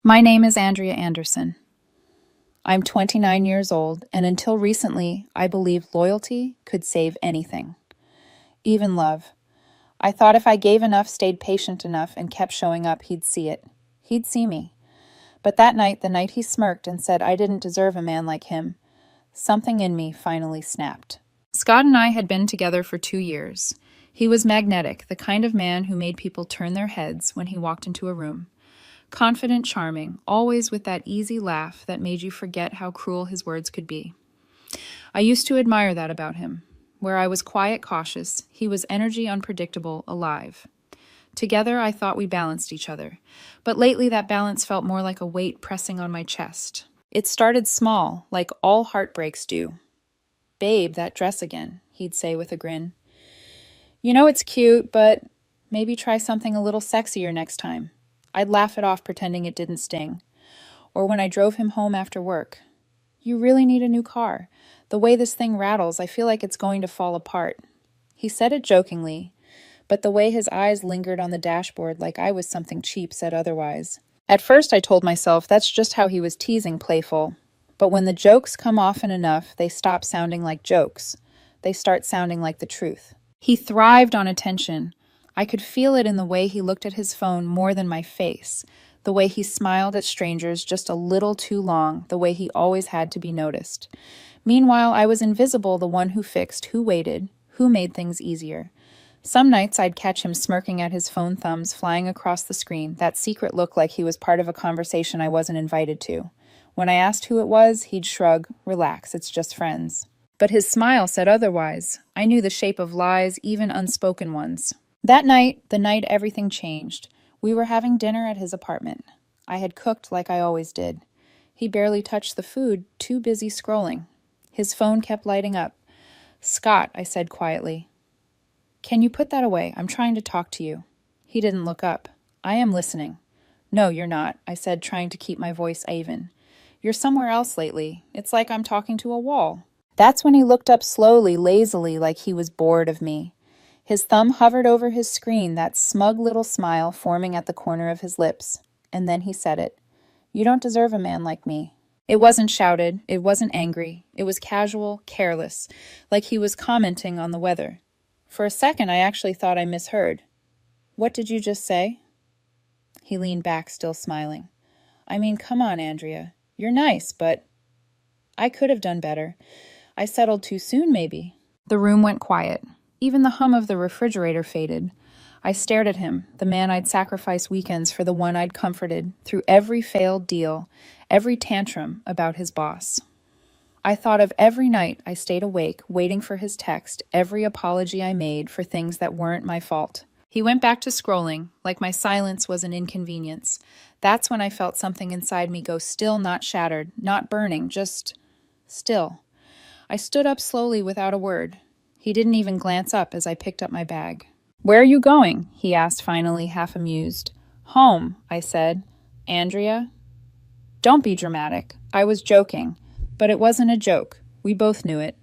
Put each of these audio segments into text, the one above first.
My name is Andrea Anderson. I'm 29 years old, and until recently, I believed loyalty could save anything, even love. I thought if I gave enough, stayed patient enough, and kept showing up, he'd see it. He'd see me. But that night, the night he smirked and said I didn't deserve a man like him, something in me finally snapped. Scott and I had been together for 2 years. He was magnetic, the kind of man who made people turn their heads when he walked into a room. Confident, charming, always with that easy laugh that made you forget how cruel his words could be. I used to admire that about him. Where I was quiet, cautious, he was energy, unpredictable, alive. Together, I thought we balanced each other. But lately, that balance felt more like a weight pressing on my chest. It started small, like all heartbreaks do. "Babe, that dress again," he'd say with a grin. "You know it's cute, but maybe try something a little sexier next time." I'd laugh it off, pretending it didn't sting. Or when I drove him home after work, "You really need a new car. The way this thing rattles, I feel like it's going to fall apart." He said it jokingly, but the way his eyes lingered on the dashboard like I was something cheap said otherwise. At first I told myself that's just how he was teasing, playful. But when the jokes come often enough, they stop sounding like jokes. They start sounding like the truth. He thrived on attention. I could feel it in the way he looked at his phone more than my face, the way he smiled at strangers just a little too long, the way he always had to be noticed. Meanwhile, I was invisible, the one who fixed, who waited, who made things easier. Some nights I'd catch him smirking at his phone thumbs flying across the screen, that secret look like he was part of a conversation I wasn't invited to. When I asked who it was, he'd shrug, "Relax, it's just friends." But his smile said otherwise. I knew the shape of lies, even unspoken ones. That night, the night everything changed, we were having dinner at his apartment. I had cooked like I always did. He barely touched the food, too busy scrolling. His phone kept lighting up. "Scott," I said quietly. "Can you put that away? I'm trying to talk to you." He didn't look up. "I am listening." "No, you're not," I said, trying to keep my voice even. "You're somewhere else lately. It's like I'm talking to a wall." That's when he looked up slowly, lazily, like he was bored of me. His thumb hovered over his screen, that smug little smile forming at the corner of his lips. And then he said it. "You don't deserve a man like me." It wasn't shouted. It wasn't angry. It was casual, careless, like he was commenting on the weather. For a second, I actually thought I misheard. "What did you just say?" He leaned back, still smiling. "I mean, come on, Andrea. You're nice, but I could have done better. I settled too soon, maybe." The room went quiet. Even the hum of the refrigerator faded. I stared at him, the man I'd sacrificed weekends for the one I'd comforted, through every failed deal, every tantrum about his boss. I thought of every night I stayed awake, waiting for his text, every apology I made for things that weren't my fault. He went back to scrolling, like my silence was an inconvenience. That's when I felt something inside me go still, not shattered, not burning, just still. I stood up slowly without a word. He didn't even glance up as I picked up my bag. "Where are you going?" he asked finally, half amused. "Home," I said. "Andrea?" "Don't be dramatic." I was joking, but it wasn't a joke. We both knew it.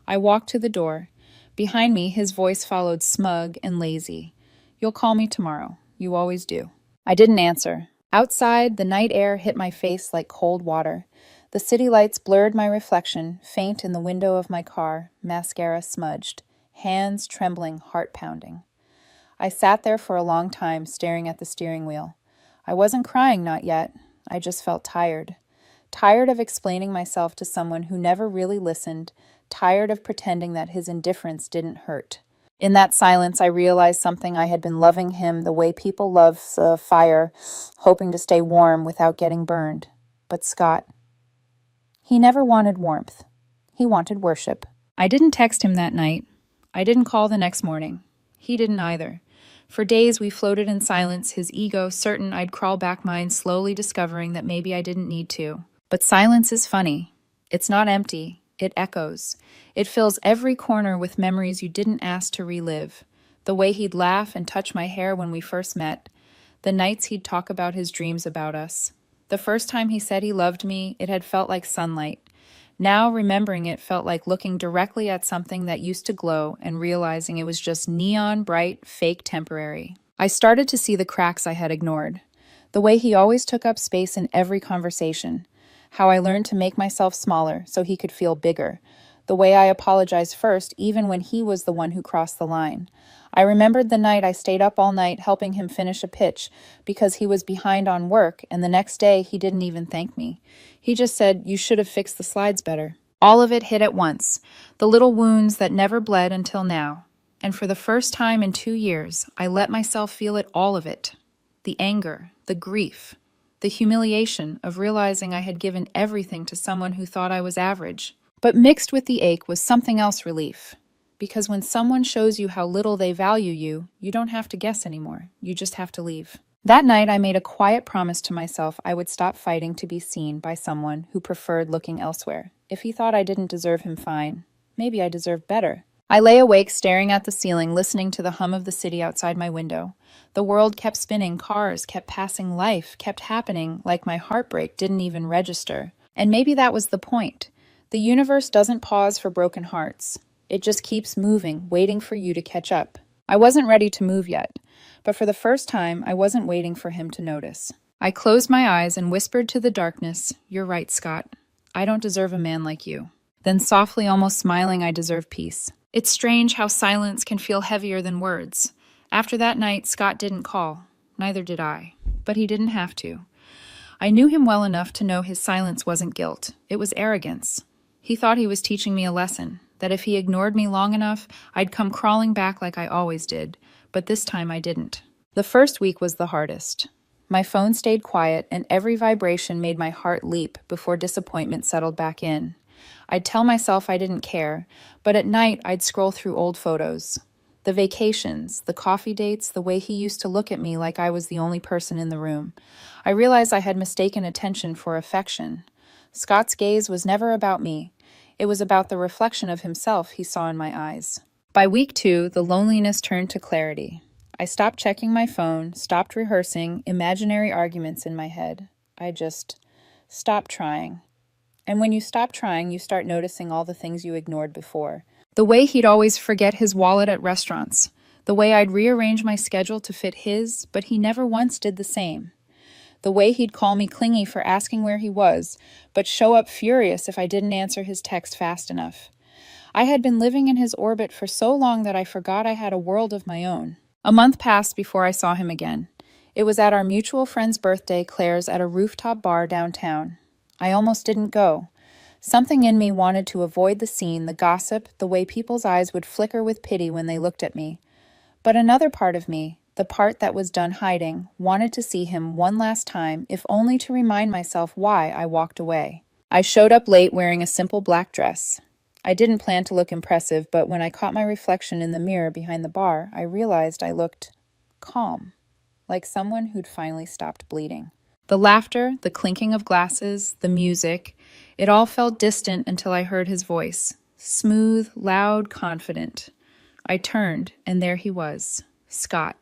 I walked to the door. Behind me, his voice followed, smug and lazy. "You'll call me tomorrow. You always do." I didn't answer. Outside, the night air hit my face like cold water. The city lights blurred my reflection, faint in the window of my car, mascara smudged, hands trembling, heart pounding. I sat there for a long time, staring at the steering wheel. I wasn't crying, not yet. I just felt tired. Tired of explaining myself to someone who never really listened, tired of pretending that his indifference didn't hurt. In that silence, I realized something. I had been loving him the way people love a fire, hoping to stay warm without getting burned. But Scott, he never wanted warmth. He wanted worship. I didn't text him that night. I didn't call the next morning. He didn't either. For days we floated in silence, his ego certain I'd crawl back mine, slowly discovering that maybe I didn't need to. But silence is funny. It's not empty. It echoes. It fills every corner with memories you didn't ask to relive. The way he'd laugh and touch my hair when we first met. The nights he'd talk about his dreams about us. The first time he said he loved me, it had felt like sunlight. Now, remembering it felt like looking directly at something that used to glow and realizing it was just neon bright, fake temporary. I started to see the cracks I had ignored. The way he always took up space in every conversation. How I learned to make myself smaller so he could feel bigger. The way I apologized first, even when he was the one who crossed the line. I remembered the night I stayed up all night helping him finish a pitch because he was behind on work, and the next day he didn't even thank me. He just said, "You should have fixed the slides better." All of it hit at once, the little wounds that never bled until now. And for the first time in 2 years, I let myself feel all of it. The anger, the grief, the humiliation of realizing I had given everything to someone who thought I was average. But mixed with the ache was something else: relief. Because when someone shows you how little they value you, you don't have to guess anymore. You just have to leave. That night, I made a quiet promise to myself I would stop fighting to be seen by someone who preferred looking elsewhere. If he thought I didn't deserve him, fine. Maybe I deserved better. I lay awake, staring at the ceiling, listening to the hum of the city outside my window. The world kept spinning, cars kept passing, life kept happening like my heartbreak didn't even register. And maybe that was the point. The universe doesn't pause for broken hearts. It just keeps moving, waiting for you to catch up. I wasn't ready to move yet, but for the first time, I wasn't waiting for him to notice. I closed my eyes and whispered to the darkness, "You're right, Scott. I don't deserve a man like you." Then softly, almost smiling, I deserve peace. It's strange how silence can feel heavier than words. After that night, Scott didn't call. Neither did I. But he didn't have to. I knew him well enough to know his silence wasn't guilt. It was arrogance. He thought he was teaching me a lesson, that if he ignored me long enough, I'd come crawling back like I always did. But this time I didn't. The first week was the hardest. My phone stayed quiet, and every vibration made my heart leap before disappointment settled back in. I'd tell myself I didn't care, but at night I'd scroll through old photos. The vacations, the coffee dates, the way he used to look at me like I was the only person in the room. I realized I had mistaken attention for affection. Scott's gaze was never about me. It was about the reflection of himself he saw in my eyes. By week 2, the loneliness turned to clarity. I stopped checking my phone, stopped rehearsing imaginary arguments in my head. I just stopped trying. And when you stop trying, you start noticing all the things you ignored before. The way he'd always forget his wallet at restaurants. The way I'd rearrange my schedule to fit his, but he never once did the same. The way he'd call me clingy for asking where he was, but show up furious if I didn't answer his text fast enough. I had been living in his orbit for so long that I forgot I had a world of my own. A month passed before I saw him again. It was at our mutual friend's birthday, Claire's, at a rooftop bar downtown. I almost didn't go. Something in me wanted to avoid the scene, the gossip, the way people's eyes would flicker with pity when they looked at me. But another part of me, the part that was done hiding, wanted to see him one last time, if only to remind myself why I walked away. I showed up late wearing a simple black dress. I didn't plan to look impressive, but when I caught my reflection in the mirror behind the bar, I realized I looked calm, like someone who'd finally stopped bleeding. The laughter, the clinking of glasses, the music, it all felt distant until I heard his voice. Smooth, loud, confident. I turned, and there he was, Scott,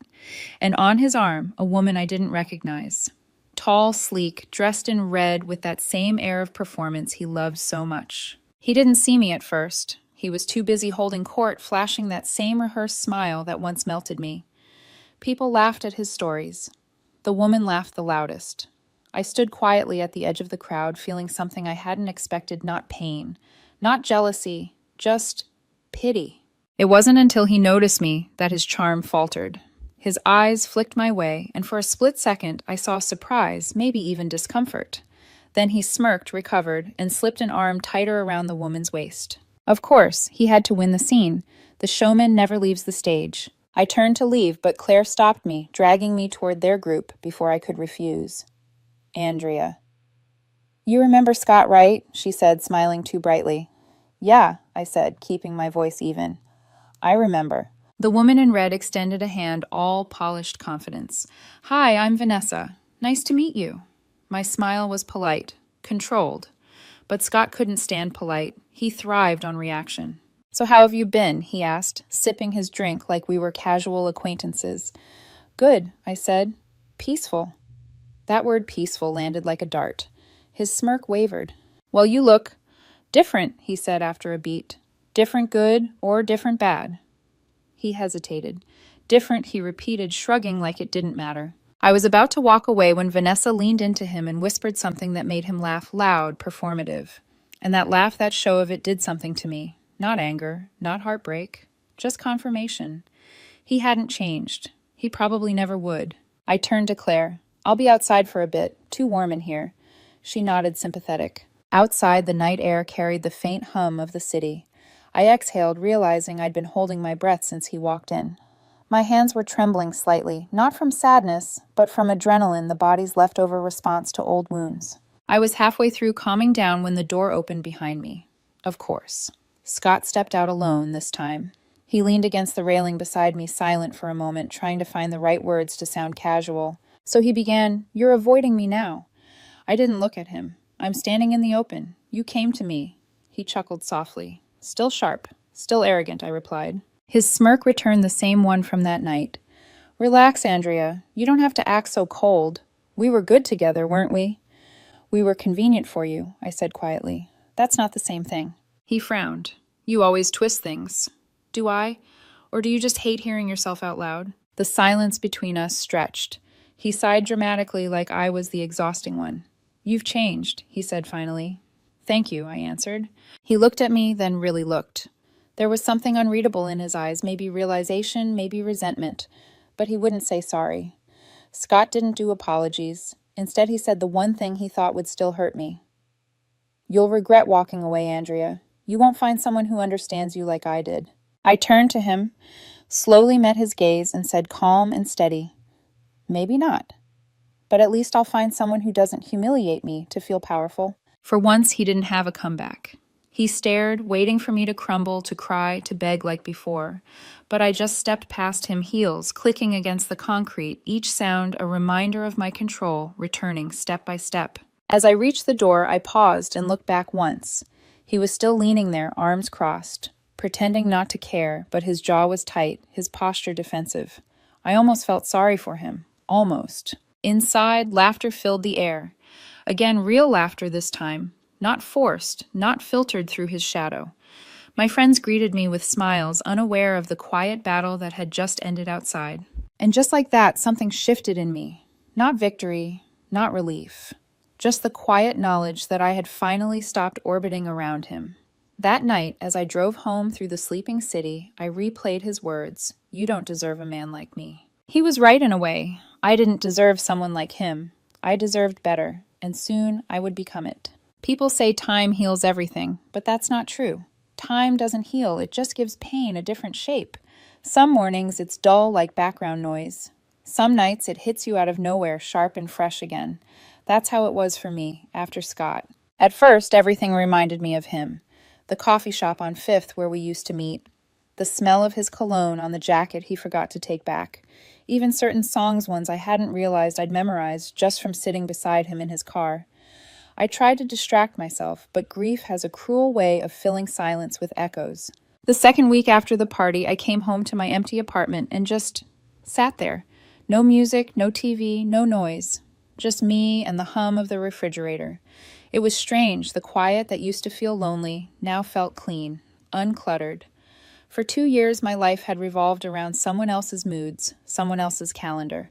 and on his arm, a woman I didn't recognize. Tall, sleek, dressed in red with that same air of performance he loved so much. He didn't see me at first. He was too busy holding court, flashing that same rehearsed smile that once melted me. People laughed at his stories. The woman laughed the loudest. I stood quietly at the edge of the crowd, feeling something I hadn't expected, not pain, not jealousy, just pity. It wasn't until he noticed me that his charm faltered. His eyes flicked my way, and for a split second, I saw surprise, maybe even discomfort. Then he smirked, recovered, and slipped an arm tighter around the woman's waist. Of course, he had to win the scene. The showman never leaves the stage. I turned to leave, but Claire stopped me, dragging me toward their group before I could refuse. Andrea. "You remember Scott, right?" she said, smiling too brightly. "Yeah," I said, keeping my voice even. "I remember." The woman in red extended a hand, all polished confidence. "Hi, I'm Vanessa. Nice to meet you." My smile was polite, controlled. But Scott couldn't stand polite. He thrived on reaction. "So how have you been?" he asked, sipping his drink like we were casual acquaintances. "Good," I said. "Peaceful." That word peaceful landed like a dart. His smirk wavered. "Well, you look different," he said after a beat. "Different good or different bad?" He hesitated. "Different," he repeated, shrugging like it didn't matter. I was about to walk away when Vanessa leaned into him and whispered something that made him laugh loud, performative. And that laugh, that show of it, did something to me. Not anger, not heartbreak, just confirmation. He hadn't changed. He probably never would. I turned to Claire. "I'll be outside for a bit. Too warm in here." She nodded, sympathetic. Outside, the night air carried the faint hum of the city. I exhaled, realizing I'd been holding my breath since he walked in. My hands were trembling slightly, not from sadness, but from adrenaline, the body's leftover response to old wounds. I was halfway through calming down when the door opened behind me. Of course. Scott stepped out alone this time. He leaned against the railing beside me, silent for a moment, trying to find the right words to sound casual. So he began, "You're avoiding me now." I didn't look at him. "I'm standing in the open. You came to me." He chuckled softly. "Still sharp, still arrogant," I replied. His smirk returned the same one from that night. "Relax, Andrea. You don't have to act so cold. We were good together, weren't we?" "We were convenient for you," I said quietly. "That's not the same thing." He frowned. "You always twist things." "Do I? Or do you just hate hearing yourself out loud?" The silence between us stretched. He sighed dramatically like I was the exhausting one. "You've changed," he said finally. "Thank you," I answered. He looked at me, then really looked. There was something unreadable in his eyes, maybe realization, maybe resentment, but he wouldn't say sorry. Scott didn't do apologies. Instead, he said the one thing he thought would still hurt me. "You'll regret walking away, Andrea. You won't find someone who understands you like I did." I turned to him, slowly met his gaze, and said calm and steady, "Maybe not. But at least I'll find someone who doesn't humiliate me to feel powerful." For once, he didn't have a comeback. He stared, waiting for me to crumble, to cry, to beg like before. But I just stepped past him, heels clicking against the concrete, each sound a reminder of my control, returning step by step. As I reached the door, I paused and looked back once. He was still leaning there, arms crossed, pretending not to care, but his jaw was tight, his posture defensive. I almost felt sorry for him. Almost. Inside, laughter filled the air. Again, real laughter this time. Not forced, not filtered through his shadow. My friends greeted me with smiles, unaware of the quiet battle that had just ended outside. And just like that, something shifted in me. Not victory, not relief. Just the quiet knowledge that I had finally stopped orbiting around him. That night, as I drove home through the sleeping city, I replayed his words, "You don't deserve a man like me." He was right in a way. I didn't deserve someone like him. I deserved better, and soon I would become it. People say time heals everything, but that's not true. Time doesn't heal, it just gives pain a different shape. Some mornings it's dull like background noise. Some nights it hits you out of nowhere, sharp and fresh again. That's how it was for me, after Scott. At first, everything reminded me of him. The coffee shop on Fifth where we used to meet. The smell of his cologne on the jacket he forgot to take back. Even certain ones I hadn't realized I'd memorized just from sitting beside him in his car. I tried to distract myself, but grief has a cruel way of filling silence with echoes. The second week after the party, I came home to my empty apartment and just sat there. No music, no TV, no noise. Just me and the hum of the refrigerator. It was strange, the quiet that used to feel lonely now felt clean, uncluttered. For 2 years, my life had revolved around someone else's moods, someone else's calendar.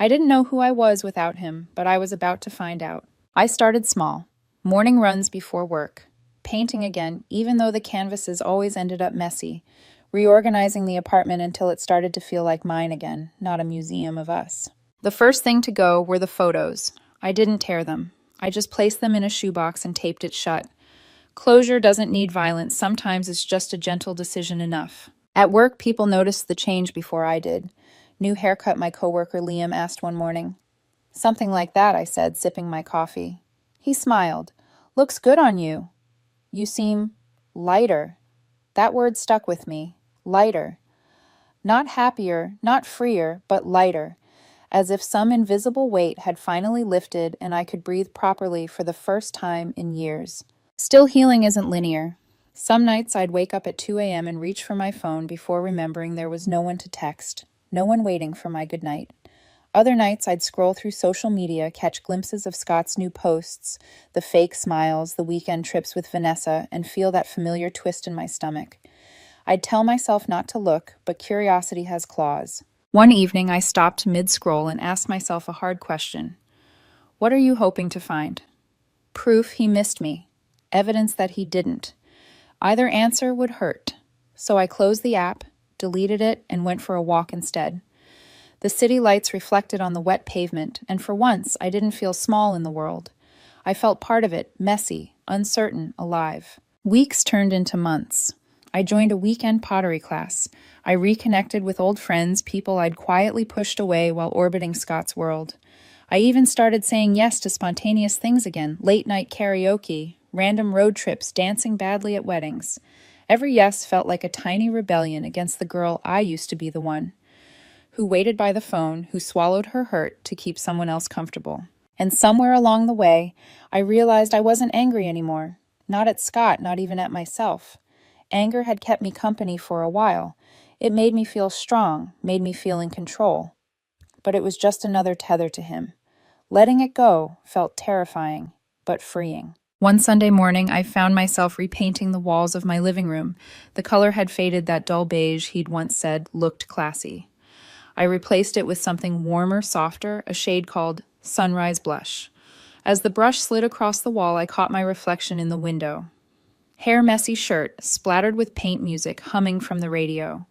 I didn't know who I was without him, but I was about to find out. I started small, morning runs before work, painting again, even though the canvases always ended up messy, reorganizing the apartment until it started to feel like mine again, not a museum of us. The first thing to go were the photos. I didn't tear them. I just placed them in a shoebox and taped it shut. Closure doesn't need violence. Sometimes it's just a gentle decision enough. At work, people noticed the change before I did. New haircut, my coworker Liam asked one morning. "Something like that," I said, sipping my coffee. He smiled. "Looks good on you. You seem lighter." That word stuck with me. Lighter. Not happier, not freer, but lighter. As if some invisible weight had finally lifted and I could breathe properly for the first time in years. Still, healing isn't linear. Some nights I'd wake up at 2 a.m. and reach for my phone before remembering there was no one to text, no one waiting for my goodnight. Other nights I'd scroll through social media, catch glimpses of Scott's new posts, the fake smiles, the weekend trips with Vanessa, and feel that familiar twist in my stomach. I'd tell myself not to look, but curiosity has claws. One evening, I stopped mid-scroll and asked myself a hard question. What are you hoping to find? Proof he missed me. Evidence that he didn't. Either answer would hurt. So I closed the app, deleted it, and went for a walk instead. The city lights reflected on the wet pavement, and for once, I didn't feel small in the world. I felt part of it, messy, uncertain, alive. Weeks turned into months. I joined a weekend pottery class. I reconnected with old friends, people I'd quietly pushed away while orbiting Scott's world. I even started saying yes to spontaneous things again, late-night karaoke, random road trips, dancing badly at weddings. Every yes felt like a tiny rebellion against the girl I used to be, the one who waited by the phone, who swallowed her hurt to keep someone else comfortable. And somewhere along the way, I realized I wasn't angry anymore. Not at Scott, not even at myself. Anger had kept me company for a while. It made me feel strong, made me feel in control. But it was just another tether to him. Letting it go felt terrifying, but freeing. One Sunday morning, I found myself repainting the walls of my living room. The color had faded, that dull beige he'd once said looked classy. I replaced it with something warmer, softer, a shade called Sunrise Blush. As the brush slid across the wall, I caught my reflection in the window. Hair messy shirt, splattered with paint music, humming from the radio.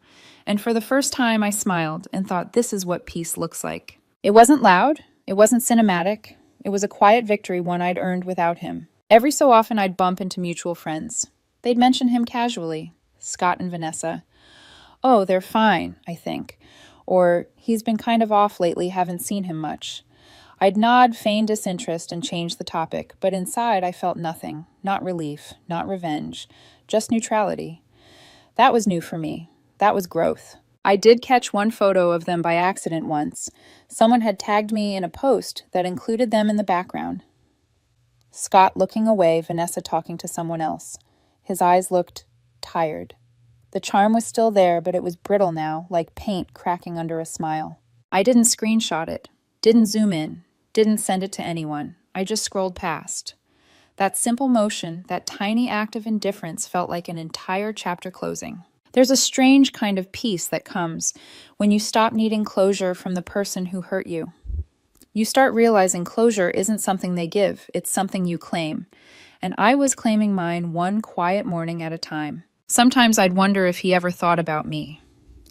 And for the first time, I smiled and thought, this is what peace looks like. It wasn't loud. It wasn't cinematic. It was a quiet victory, one I'd earned without him. Every so often, I'd bump into mutual friends. They'd mention him casually. Scott and Vanessa. Oh, they're fine, I think. Or, he's been kind of off lately, haven't seen him much. I'd nod, feign disinterest, and change the topic, but inside I felt nothing. Not relief, not revenge, just neutrality. That was new for me. That was growth. I did catch one photo of them by accident once. Someone had tagged me in a post that included them in the background. Scott looking away, Vanessa talking to someone else. His eyes looked tired. The charm was still there, but it was brittle now, like paint cracking under a smile. I didn't screenshot it, didn't zoom in, didn't send it to anyone. I just scrolled past. That simple motion, that tiny act of indifference felt like an entire chapter closing. There's a strange kind of peace that comes when you stop needing closure from the person who hurt you. You start realizing closure isn't something they give, it's something you claim. And I was claiming mine one quiet morning at a time. Sometimes I'd wonder if he ever thought about me,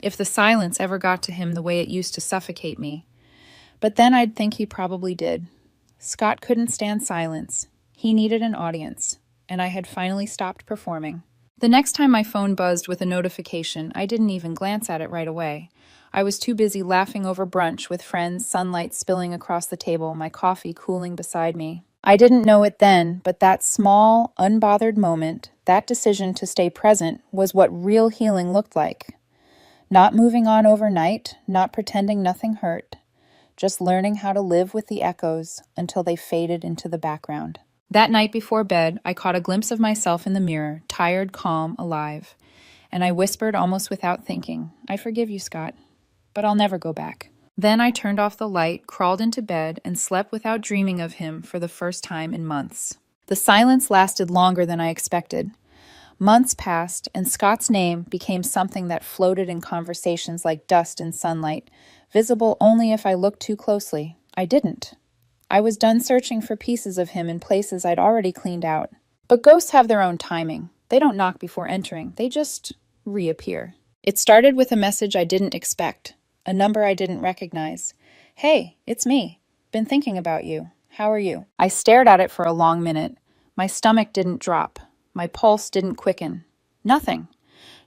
if the silence ever got to him the way it used to suffocate me. But then I'd think he probably did. Scott couldn't stand silence. He needed an audience, and I had finally stopped performing. The next time my phone buzzed with a notification, I didn't even glance at it right away. I was too busy laughing over brunch with friends, sunlight spilling across the table, my coffee cooling beside me. I didn't know it then, but that small, unbothered moment, that decision to stay present, was what real healing looked like. Not moving on overnight, not pretending nothing hurt, just learning how to live with the echoes until they faded into the background. That night before bed, I caught a glimpse of myself in the mirror, tired, calm, alive. And I whispered almost without thinking, I forgive you, Scott, but I'll never go back. Then I turned off the light, crawled into bed, and slept without dreaming of him for the first time in months. The silence lasted longer than I expected. Months passed, and Scott's name became something that floated in conversations like dust in sunlight, visible only if I looked too closely. I didn't. I was done searching for pieces of him in places I'd already cleaned out. But ghosts have their own timing. They don't knock before entering. They just reappear. It started with a message I didn't expect. A number I didn't recognize. Hey, it's me. Been thinking about you. How are you? I stared at it for a long minute. My stomach didn't drop. My pulse didn't quicken. Nothing.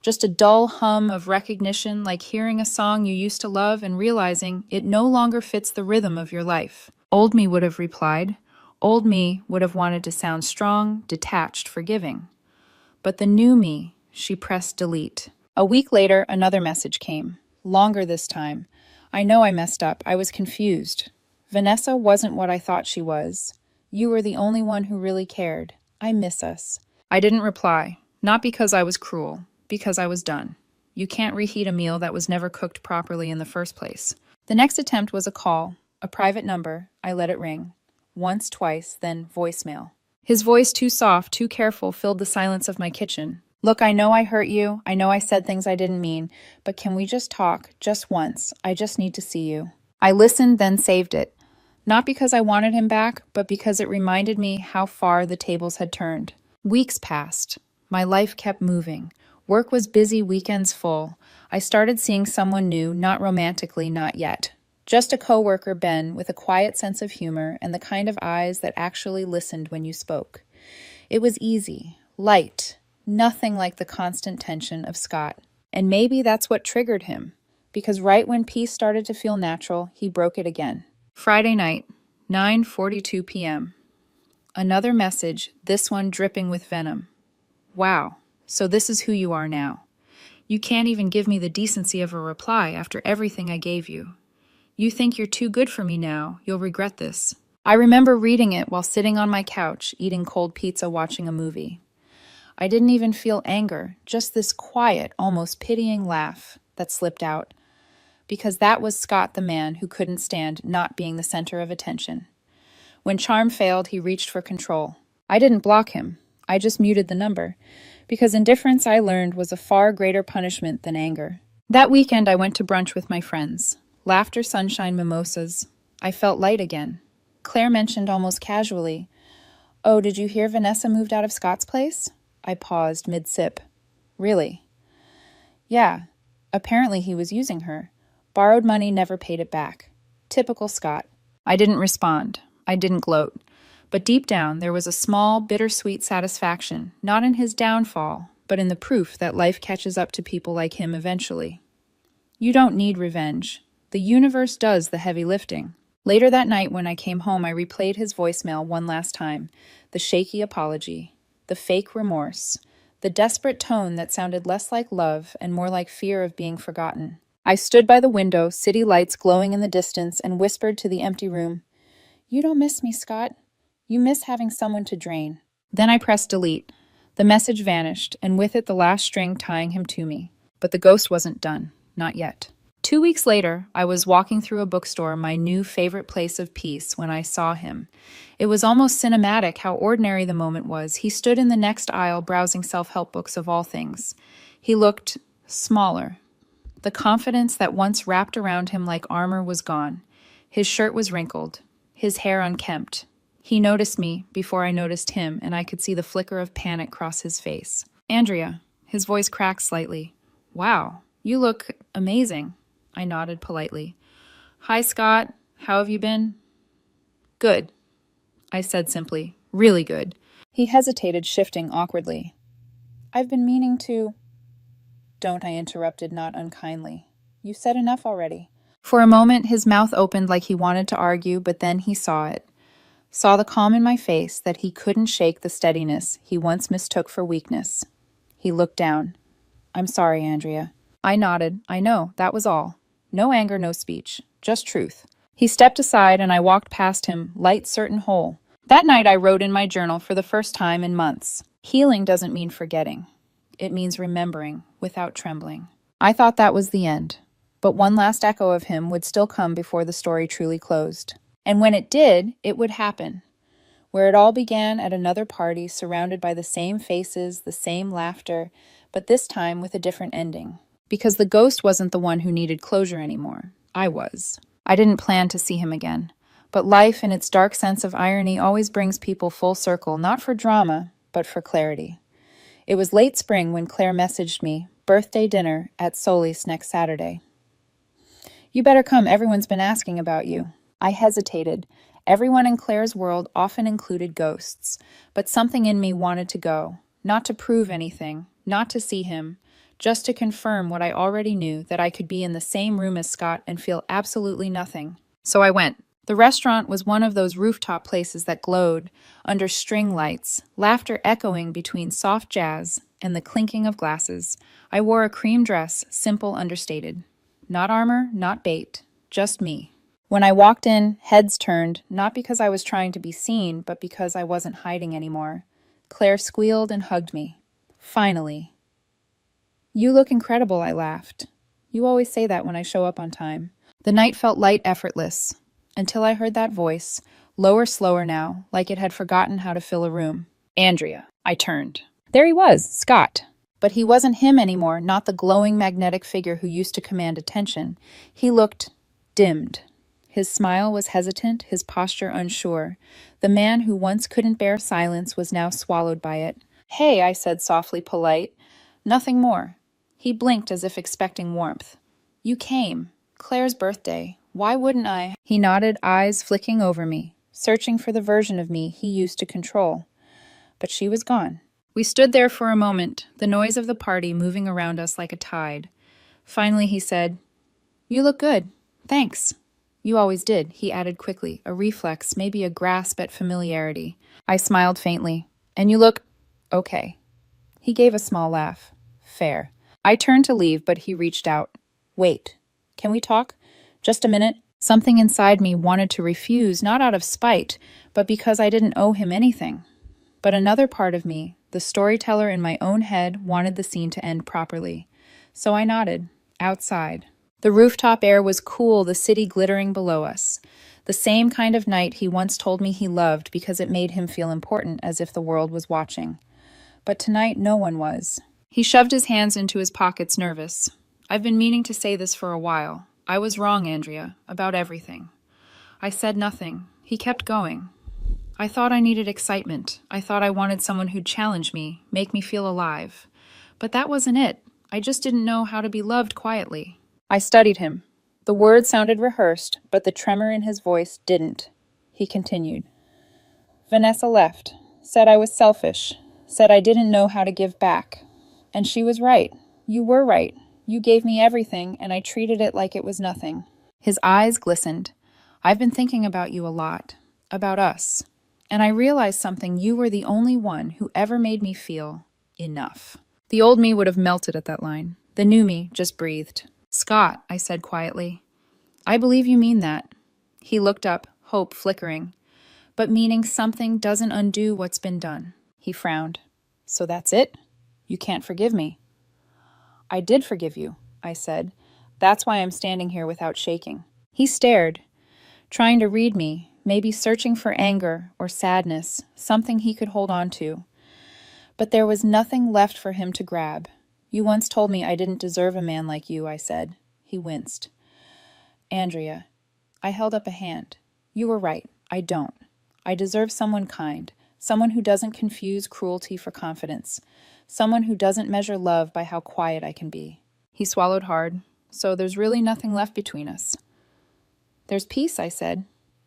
Just a dull hum of recognition, like hearing a song you used to love and realizing it no longer fits the rhythm of your life. Old me would have replied. Old me would have wanted to sound strong, detached, forgiving. But the new me, she pressed delete. A week later, another message came. Longer this time. I know I messed up. I was confused. Vanessa wasn't what I thought she was. You were the only one who really cared. I miss us. I didn't reply. Not because I was cruel. Because I was done. You can't reheat a meal that was never cooked properly in the first place. The next attempt was a call. A private number. I let it ring. Once, twice, then voicemail. His voice, too soft, too careful, filled the silence of my kitchen. Look, I know I hurt you. I know I said things I didn't mean, but can we just talk, just once? I just need to see you. I listened, then saved it. Not because I wanted him back, but because it reminded me how far the tables had turned. Weeks passed. My life kept moving. Work was busy, weekends full. I started seeing someone new, not romantically, not yet. Just a coworker, Ben, with a quiet sense of humor and the kind of eyes that actually listened when you spoke. It was easy, light, nothing like the constant tension of Scott. And maybe that's what triggered him, because right when peace started to feel natural, he broke it again. Friday night, 9:42 p.m. Another message, this one dripping with venom. Wow, so this is who you are now. You can't even give me the decency of a reply after everything I gave you. You think you're too good for me now. You'll regret this. I remember reading it while sitting on my couch, eating cold pizza, watching a movie. I didn't even feel anger, just this quiet, almost pitying laugh that slipped out. Because that was Scott, the man who couldn't stand not being the center of attention. When charm failed, he reached for control. I didn't block him. I just muted the number. Because indifference, I learned, was a far greater punishment than anger. That weekend, I went to brunch with my friends. Laughter, sunshine, mimosas. I felt light again. Claire mentioned almost casually, "Oh, did you hear Vanessa moved out of Scott's place?" I paused mid-sip. "Really?" "Yeah. Apparently he was using her. Borrowed money, never paid it back. Typical Scott." I didn't respond. I didn't gloat. But deep down, there was a small, bittersweet satisfaction, not in his downfall, but in the proof that life catches up to people like him eventually. You don't need revenge. The universe does the heavy lifting. Later that night, when I came home, I replayed his voicemail one last time. The shaky apology, the fake remorse, the desperate tone that sounded less like love and more like fear of being forgotten. I stood by the window, city lights glowing in the distance, and whispered to the empty room, "You don't miss me, Scott. You miss having someone to drain." Then I pressed delete. The message vanished, and with it the last string tying him to me. But the ghost wasn't done. Not yet. 2 weeks later, I was walking through a bookstore, my new favorite place of peace, when I saw him. It was almost cinematic how ordinary the moment was. He stood in the next aisle browsing self-help books of all things. He looked smaller. The confidence that once wrapped around him like armor was gone. His shirt was wrinkled, his hair unkempt. He noticed me before I noticed him, and I could see the flicker of panic cross his face. "Andrea," his voice cracked slightly. "Wow, you look amazing." I nodded politely. "Hi, Scott. How have you been?" "Good," I said simply. "Really good." He hesitated, shifting awkwardly. "I've been meaning to—" "Don't," I interrupted, not unkindly. "You said enough already." For a moment, his mouth opened like he wanted to argue, but then he saw it. Saw the calm in my face, that he couldn't shake the steadiness he once mistook for weakness. He looked down. "I'm sorry, Andrea." I nodded. "I know, that was all. No anger, no speech. Just truth." He stepped aside, and I walked past him, light, certain, whole. That night I wrote in my journal for the first time in months. Healing doesn't mean forgetting. It means remembering, without trembling. I thought that was the end. But one last echo of him would still come before the story truly closed. And when it did, it would happen. Where it all began at another party, surrounded by the same faces, the same laughter, but this time with a different ending. Because the ghost wasn't the one who needed closure anymore. I was. I didn't plan to see him again. But life, in its dark sense of irony, always brings people full circle, not for drama, but for clarity. It was late spring when Claire messaged me, birthday dinner at Solis next Saturday. "You better come, everyone's been asking about you." I hesitated. Everyone in Claire's world often included ghosts, but something in me wanted to go, not to prove anything, not to see him, just to confirm what I already knew, that I could be in the same room as Scott and feel absolutely nothing. So I went. The restaurant was one of those rooftop places that glowed under string lights, laughter echoing between soft jazz and the clinking of glasses. I wore a cream dress, simple, understated. Not armor, not bait, just me. When I walked in, heads turned, not because I was trying to be seen, but because I wasn't hiding anymore. Claire squealed and hugged me. Finally. "You look incredible," I laughed. "You always say that when I show up on time." The night felt light, effortless, until I heard that voice, lower, slower now, like it had forgotten how to fill a room. "Andrea." I turned. There he was, Scott. But he wasn't him anymore, not the glowing magnetic figure who used to command attention. He looked dimmed. His smile was hesitant, his posture unsure. The man who once couldn't bear silence was now swallowed by it. "Hey," I said, softly polite. "Nothing more." He blinked as if expecting warmth. "You came. Claire's birthday. Why wouldn't I?" He nodded, eyes flicking over me, searching for the version of me he used to control. But she was gone. We stood there for a moment, the noise of the party moving around us like a tide. Finally he said, "You look good. Thanks." "You always did," he added quickly, a reflex, maybe a grasp at familiarity. I smiled faintly. "And you look okay." He gave a small laugh. "Fair." I turned to leave, but he reached out. "Wait. Can we talk? Just a minute?" Something inside me wanted to refuse, not out of spite, but because I didn't owe him anything. But another part of me, the storyteller in my own head, wanted the scene to end properly. So I nodded. Outside. The rooftop air was cool, the city glittering below us. The same kind of night he once told me he loved because it made him feel important, as if the world was watching. But tonight no one was. He shoved his hands into his pockets, nervous. "I've been meaning to say this for a while. I was wrong, Andrea, about everything." I said nothing. He kept going. "I thought I needed excitement. I thought I wanted someone who'd challenge me, make me feel alive. But that wasn't it. I just didn't know how to be loved quietly." I studied him. The words sounded rehearsed, but the tremor in his voice didn't. He continued. "Vanessa left, said I was selfish, said I didn't know how to give back. And she was right. You were right. You gave me everything, and I treated it like it was nothing." His eyes glistened. "I've been thinking about you a lot, about us. And I realized something. You were the only one who ever made me feel enough." The old me would have melted at that line. The new me just breathed. "Scott," I said quietly, "I believe you mean that." He looked up, hope flickering. "But meaning something doesn't undo what's been done." He frowned. "So that's it? You can't forgive me?" "I did forgive you," I said. "That's why I'm standing here without shaking." He stared, trying to read me, maybe searching for anger or sadness, something he could hold on to. But there was nothing left for him to grab. "You once told me I didn't deserve a man like you," I said. He winced. "Andrea." I held up a hand. "You were right. I don't. I deserve someone kind, someone who doesn't confuse cruelty for confidence, someone who doesn't measure love by how quiet I can be." He swallowed hard. "So there's really nothing left between us." "There's peace," I said,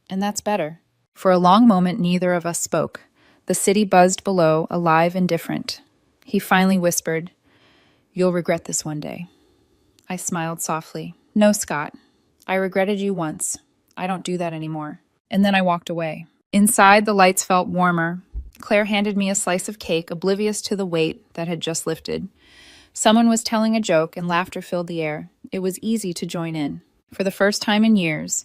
"and that's better." For a long moment, neither of us spoke. The city buzzed below, alive and different. He finally whispered, "You'll regret this one day." I smiled softly. "No, Scott. I regretted you once. I don't do that anymore." And then I walked away. Inside, the lights felt warmer. Claire handed me a slice of cake, oblivious to the weight that had just lifted. Someone was telling a joke, and laughter filled the air. It was easy to join in. For the first time in years,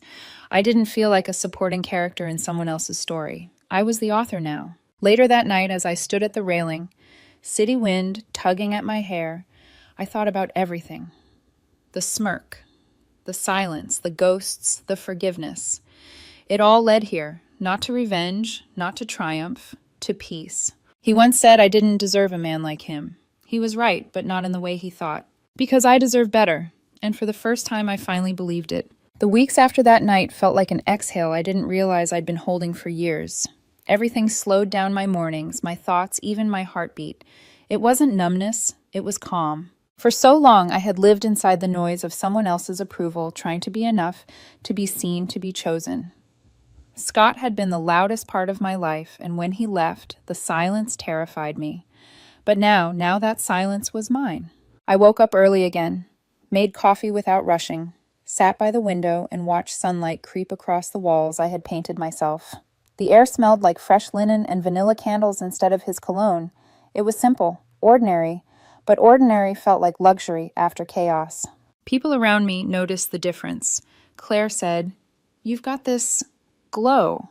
I didn't feel like a supporting character in someone else's story. I was the author now. Later that night, as I stood at the railing, city wind tugging at my hair, I thought about everything. The smirk, the silence, the ghosts, the forgiveness. It all led here, not to revenge, not to triumph, to peace. He once said I didn't deserve a man like him. He was right, but not in the way he thought. Because I deserve better, and for the first time I finally believed it. The weeks after that night felt like an exhale I didn't realize I'd been holding for years. Everything slowed down my mornings, my thoughts, even my heartbeat. It wasn't numbness, it was calm. For so long I had lived inside the noise of someone else's approval, trying to be enough, to be seen, to be chosen. Scott had been the loudest part of my life, and when he left, the silence terrified me. But now that silence was mine. I woke up early again, made coffee without rushing, sat by the window and watched sunlight creep across the walls I had painted myself. The air smelled like fresh linen and vanilla candles instead of his cologne. It was simple, ordinary, but ordinary felt like luxury after chaos. People around me noticed the difference. Claire said, "You've got this glow,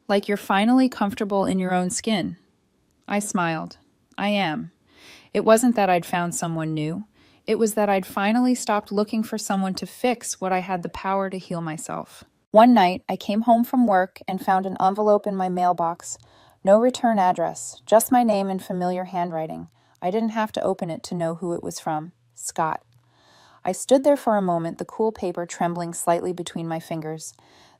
like you're finally comfortable in your own skin." I smiled. I am. It wasn't that I'd found someone new. It was that I'd finally stopped looking for someone to fix what I had the power to heal myself. One night, I came home from work and found an envelope in my mailbox. No return address, just my name in familiar handwriting. I didn't have to open it to know who it was from. Scott. I stood there for a moment, the cool paper trembling slightly between my fingers.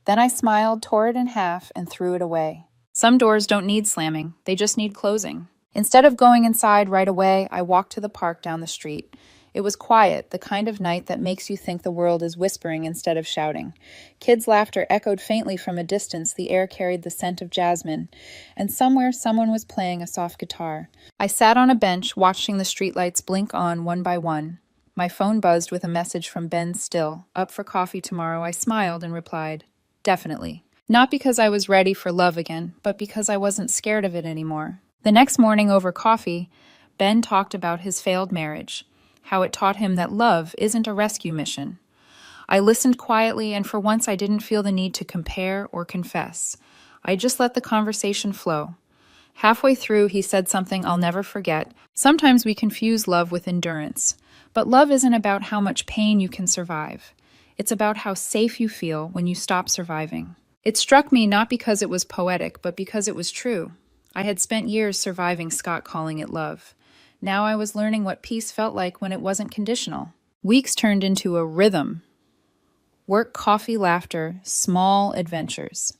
Then I smiled, tore it in half, and threw it away. Some doors don't need slamming, they just need closing. Instead of going inside right away, I walked to the park down the street. It was quiet, the kind of night that makes you think the world is whispering instead of shouting. Kids' laughter echoed faintly from a distance, the air carried the scent of jasmine, and somewhere someone was playing a soft guitar. I sat on a bench, watching the streetlights blink on one by one. My phone buzzed with a message from Ben Still. Up for coffee tomorrow, I smiled and replied, "Definitely." Not because I was ready for love again, but because I wasn't scared of it anymore. The next morning over coffee, Ben talked about his failed marriage, how it taught him that love isn't a rescue mission. I listened quietly, and for once I didn't feel the need to compare or confess. I just let the conversation flow. Halfway through, he said something I'll never forget. Sometimes we confuse love with endurance, but love isn't about how much pain you can survive. It's about how safe you feel when you stop surviving. It struck me not because it was poetic, but because it was true. I had spent years surviving Scott calling it love. Now I was learning what peace felt like when it wasn't conditional. Weeks turned into a rhythm. Work, coffee, laughter, small adventures.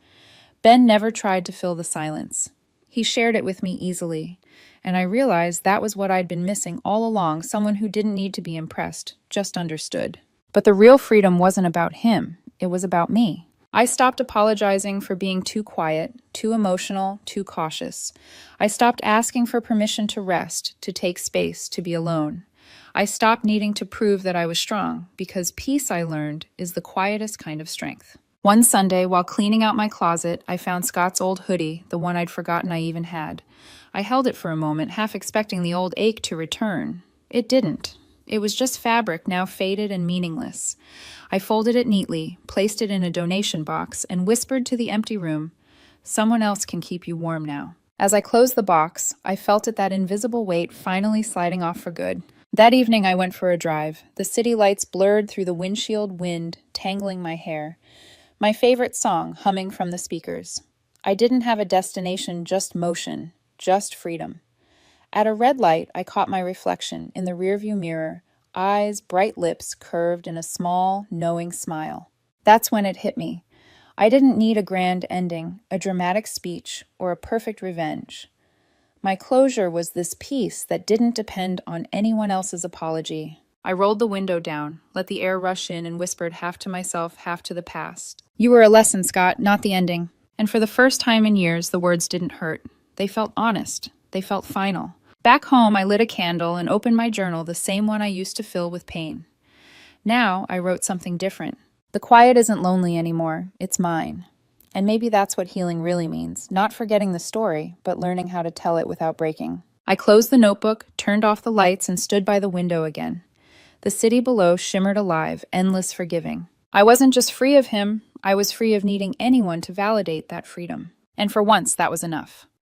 Ben never tried to fill the silence. He shared it with me easily, and I realized that was what I'd been missing all along, someone who didn't need to be impressed, just understood. But the real freedom wasn't about him, it was about me. I stopped apologizing for being too quiet, too emotional, too cautious. I stopped asking for permission to rest, to take space, to be alone. I stopped needing to prove that I was strong, because peace, I learned, is the quietest kind of strength. One Sunday, while cleaning out my closet, I found Scott's old hoodie, the one I'd forgotten I even had. I held it for a moment, half expecting the old ache to return. It didn't. It was just fabric, now faded and meaningless. I folded it neatly, placed it in a donation box, and whispered to the empty room, "Someone else can keep you warm now." As I closed the box, I felt that invisible weight finally sliding off for good. That evening I went for a drive. The city lights blurred through the windshield wind, tangling my hair. My favorite song humming from the speakers. I didn't have a destination, just motion, just freedom. At a red light, I caught my reflection in the rearview mirror, eyes, bright lips curved in a small, knowing smile. That's when it hit me. I didn't need a grand ending, a dramatic speech, or a perfect revenge. My closure was this peace that didn't depend on anyone else's apology. I rolled the window down, let the air rush in, and whispered half to myself, half to the past. "You were a lesson, Scott, not the ending." And for the first time in years, the words didn't hurt. They felt honest. They felt final. Back home, I lit a candle and opened my journal, the same one I used to fill with pain. Now, I wrote something different. The quiet isn't lonely anymore, it's mine. And maybe that's what healing really means, not forgetting the story, but learning how to tell it without breaking. I closed the notebook, turned off the lights, and stood by the window again. The city below shimmered alive, endless forgiving. I wasn't just free of him, I was free of needing anyone to validate that freedom. And for once, that was enough.